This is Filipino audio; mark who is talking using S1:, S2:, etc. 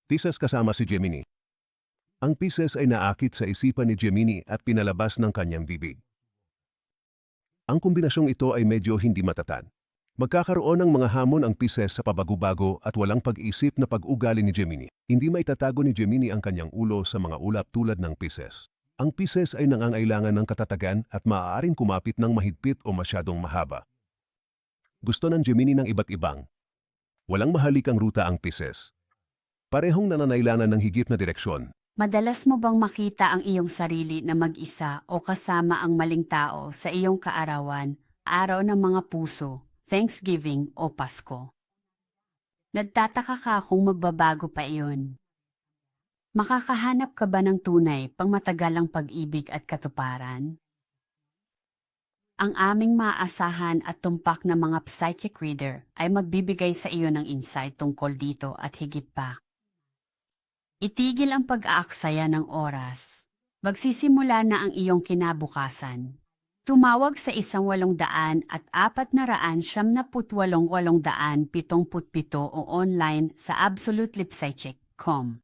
S1: Pisces kasama si Gemini. Ang Pisces ay naakit sa isipan ni Gemini at pinalabas ng kanyang bibig. Ang kombinasyong ito ay medyo hindi matatan. Magkakaroon ng mga hamon ang Pisces sa pabago-bago at walang pag-isip na pag-ugali ni Gemini. Hindi maitatago ni Gemini ang kanyang ulo sa mga ulap tulad ng Pisces. Ang Pisces ay nangangailangan ng katatagan at maaaring kumapit ng mahigpit o masyadong mahaba. Gusto ng Gemini ng iba't ibang. Walang mahalikang ruta ang Pisces. Parehong nananailangan ng higit na direksyon.
S2: Madalas mo bang makita ang iyong sarili na mag-isa o kasama ang maling tao sa iyong kaarawan, araw ng mga puso, Thanksgiving o Pasko? Nagtataka ka kung magbabago pa iyon. Makakahanap ka ba ng tunay pang matagalang pag-ibig at katuparan? Ang aming maaasahan at tumpak na mga psychic reader ay magbibigay sa iyo ng insight tungkol dito at higit pa. Itigil ang pag-aaksaya ng oras. Magsisimula na ang iyong kinabukasan. Tumawag sa 1-800-498-877 o online sa absolutelipsychic.com.